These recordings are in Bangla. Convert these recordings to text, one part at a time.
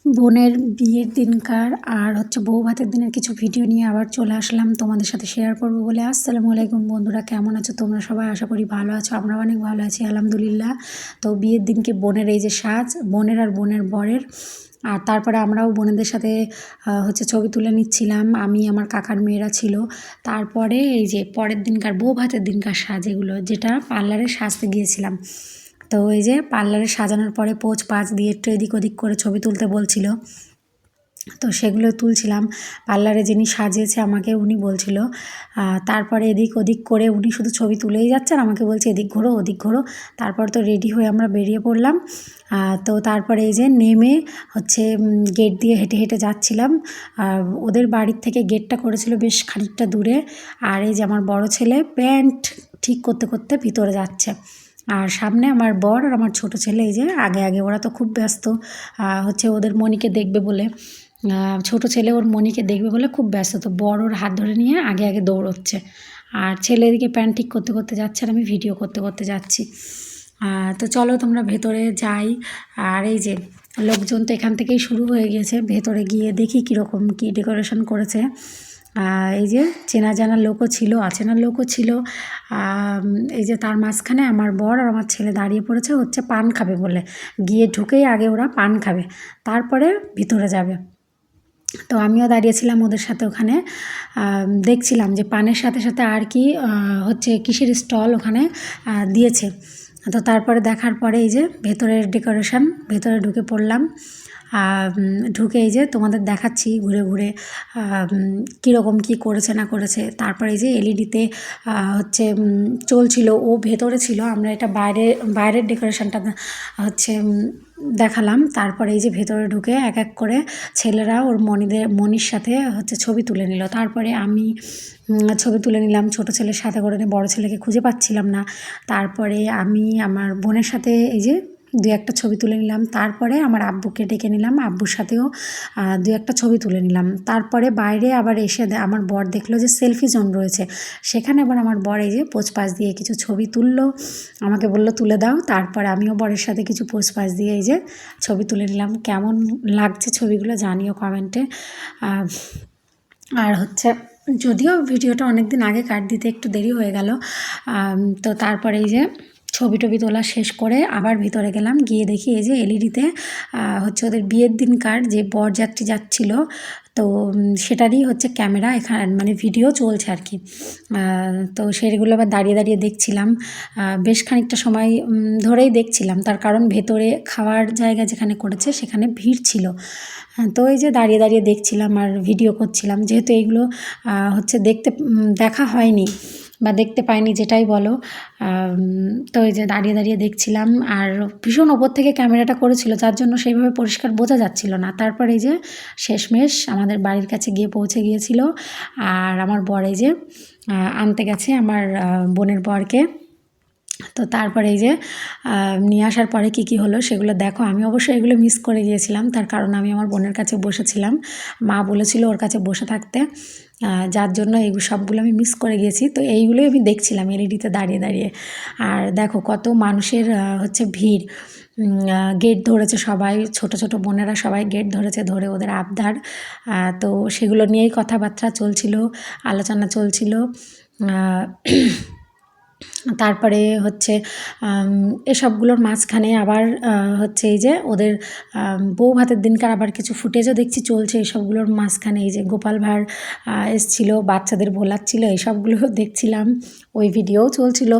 বোনের বিয়ের দিনকার আর বউ ভাতের দিনের কিছু ভিডিও নিয়ে আবার চলে আসলাম তোমাদের সাথে শেয়ার করব বলে। আসসালামু আলাইকুম বন্ধুরা, কেমন আছো তোমরা সবাই? আশা করি ভালো আছো, আমরা অনেক ভালো আছি আলহামদুলিল্লাহ। তো বিয়ের দিনকে বোনের এই যে সাজ, বোনের আর বোনের বরের, আর তারপরে আমরাও বোনেদের সাথে ছবি তুলে নিচ্ছিলাম, আমি আমার কাকার মেয়েরা ছিল। তারপরে এই যে পরের দিনকার বউ ভাতের দিনকার সাজ, এগুলো যেটা পার্লারে সাজতে গিয়েছিলাম। তো এই যে পার্লারে সাজানোর পরে পোজ পাঁচ দিয়ে একটু এদিক ওদিক করে ছবি তুলতে বলছিল, তো সেগুলো তুলছিলাম। পার্লারে যিনি সাজিয়েছে আমাকে উনি বলছিল, তারপরে এদিক ওদিক করে উনি শুধু ছবি তুলেই যাচ্ছে আর আমাকে বলছে এদিক ঘোরো ওদিক ঘোরো। তারপর তো রেডি হয়ে আমরা বেরিয়ে পড়লাম। তো তারপরে এই যে নেমে গেট দিয়ে হেঁটে হেঁটে যাচ্ছিলাম। ওদের বাড়ির থেকে গেটটা করেছিল বেশ খানিকটা দূরে। আর এই যে আমার বড় ছেলে প্যান্ট ঠিক করতে করতে ভিতরে যাচ্ছে, আর সামনে আমার বর আর আমার ছোট ছেলে এই যে আগে আগে। ওরা তো খুব ব্যস্ত, ওদের মনিকে দেখবে বলে। ছোট ছেলে ওর মনিকে দেখবে বলে খুব ব্যস্ত, তো বড় ওর হাত ধরে নিয়ে আগে আগে দৌড়চ্ছে। আর ছেলে এদিকে প্যান্ট ঠিক করতে করতে যাচ্ছে আর আমি ভিডিও করতে করতে যাচ্ছি। তো চলো তোমরা ভেতরে যাই। আর এই যে লোকজন তো এখান থেকেই শুরু হয়ে গিয়েছে, ভেতরে গিয়ে দেখি কীরকম কী ডেকোরেশন করেছে। এই যে চেনা জানা লোকও ছিল, অচেনা লোকও ছিল। এই যে তার মাঝখানে আমার বর আর আমার ছেলে দাঁড়িয়ে পড়েছে পান খাবে বলে। গিয়ে ঢুকেই আগে ওরা পান খাবে, তারপরে ভিতরে যাবে। তো আমিও দাঁড়িয়েছিলাম ওদের সাথে ওখানে, দেখছিলাম যে পানের সাথে সাথে আর কি কিসের স্টল ওখানে দিয়েছে। তো তারপরে দেখার পরে এই যে ভেতরের ডেকোরেশন, ভেতরে ঢুকে পড়লাম। ঢুকে এই যে তোমাদের দেখাচ্ছি ঘুরে ঘুরে কীরকম কী করেছে না করেছে। তারপরে এই যে এলইডিতে চলছিল, ও ভেতরে ছিল, আমরা এটা বাইরের ডেকোরেশনটা দেখালাম। তারপরে এই যে ভেতরে ঢুকে এক এক করে ছেলেরা ওর মনির সাথে ছবি তুলে নিল। তারপরে আমি ছবি তুলে নিলাম ছোট ছেলের সাথে করে, বড় ছেলেকে খুঁজে পাচ্ছিলাম না। তারপরে আমি আমার বোনের সাথে এই যে দু একটা ছবি তুলে নিলাম। তারপরে আমার আব্বুকে ডেকে নিলাম, আব্বুর সাথেও দু একটা ছবি তুলে নিলাম। তারপরে বাইরে আবার এসে আমার বর দেখলো যে সেলফি জোন রয়েছে, সেখানে আবার আমার বর এই যে পোজ পাশ দিয়ে কিছু ছবি তুললো, আমাকে বললো তুলে দাও। তারপরে আমিও বরের সাথে কিছু পোজ পাশ দিয়ে এই যে ছবি তুলে নিলাম। কেমন লাগছে ছবিগুলো জানিও কমেন্টে। আর যদিও ভিডিওটা অনেক দিন আগে কাট দিতে একটু দেরি হয়ে গেল। তো তারপরে এই যে ছবি টবি তোলা শেষ করে আবার ভিতরে গেলাম, গিয়ে দেখি এই যে এলইডিতে ওদের বিয়ের দিনকার যে বরযাত্রী যাচ্ছিল, তো সেটারই ক্যামেরা এখানে মানে ভিডিও চলছে আর কি। তো সেগুলো আবার দাঁড়িয়ে দাঁড়িয়ে দেখছিলাম, বেশ খানিকটা সময় ধরেই দেখছিলাম, তার কারণ ভেতরে খাওয়ার জায়গা যেখানে করেছে সেখানে ভিড় ছিল। তো এই যে দাঁড়িয়ে দাঁড়িয়ে দেখছিলাম আর ভিডিও করছিলাম, যেহেতু এইগুলো দেখা হয়নি বা দেখতে পাইনি যেটাই বলো। তো এই যে দাঁড়িয়ে দাঁড়িয়ে দেখছিলাম, আর ভীষণ ওপর থেকে ক্যামেরাটা করেছিল যার জন্য সেইভাবে পরিষ্কার বোঝা যাচ্ছিল না। তারপর এই যে শেষমেশ আমাদের বাড়ির কাছে গিয়ে পৌঁছে গিয়েছিল, আর আমার বর এই যে আনতে গেছে আমার বোনের বরকে। তো তারপরে এই যে নিয়ে আসার পরে কী কী হলো সেগুলো দেখো। আমি অবশ্যই এগুলো মিস করে গিয়েছিলাম, তার কারণ আমি আমার বোনের কাছে বসেছিলাম, মা বলেছিল ওর কাছে বসে থাকতে, যার জন্য এই সবগুলো আমি মিস করে গিয়েছি। তো এইগুলোই আমি দেখছিলাম এলইডিতে দাঁড়িয়ে দাঁড়িয়ে। আর দেখো কত মানুষের ভিড়, গেট ধরেছে সবাই, ছোট ছোট বোনেরা সবাই গেট ধরেছে, ধরে ওদের আবদার। তো সেগুলো নিয়েই কথাবার্তা চলছিল, আলোচনা চলছিল। তারপরে এসবগুলোর মাঝখানে আবার এই যে ওদের বউ ভাতের দিনকার আবার কিছু ফুটেজও দেখছি চলছে এসবগুলোর মাঝখানে। এই যে গোপাল ভাঁড় এসেছিলো, বাচ্চাদের ভোলাচ্ছিল, এইসবগুলো দেখছিলাম, ওই ভিডিওও চলছিল।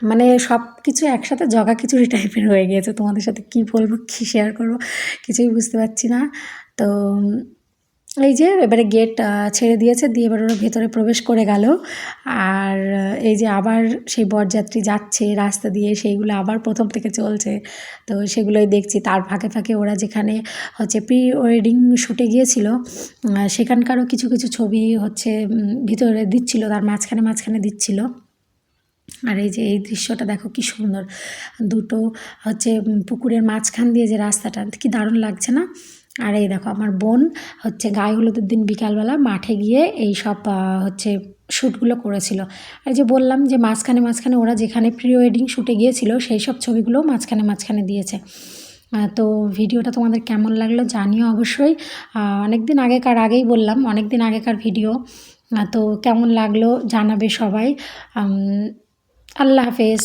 মানে সব কিছু একসাথে জগা খিচুড়ি টাইপের হয়ে গিয়েছে, তোমাদের সাথে কী বলবো কী শেয়ার করবো কিছুই বুঝতে পারছি না। তো এই যে এবারে গেট ছেড়ে দিয়েছে, দিয়ে এবার ওরা ভেতরে প্রবেশ করে গেল। আর এই যে আবার সেই বরযাত্রী যাচ্ছে রাস্তা দিয়ে, সেইগুলো আবার প্রথম থেকে চলছে, তো সেগুলোই দেখছি। তার ফাঁকে ফাঁকে ওরা যেখানে প্রি ওয়েডিং শ্যুটে গিয়েছিল সেখানকারও কিছু কিছু ছবি ভিতরে দিচ্ছিল, তার মাঝখানে মাঝখানে দিচ্ছিল। আর এই যে এই দৃশ্যটা দেখো কি সুন্দর, দুটো পুকুরের মাঝখান দিয়ে যে রাস্তাটা, কি দারুণ লাগছে না? আর এই দেখো আমার বোন গায়ে হলুদের দিন বিকালবেলা মাঠে গিয়ে এই সব শ্যুটগুলো করেছিল। আর যে বললাম যে মাঝখানে মাঝখানে ওরা যেখানে প্রি ওয়েডিং শ্যুটে গিয়েছিল সেই সব ছবিগুলোও মাঝখানে মাঝখানে দিয়েছে। তো ভিডিওটা তোমাদের কেমন লাগলো জানিও অবশ্যই। আগেই বললাম, অনেক দিন আগেকার ভিডিও। তো কেমন লাগলো জানাবে সবাই। আল্লাহ হাফেজ।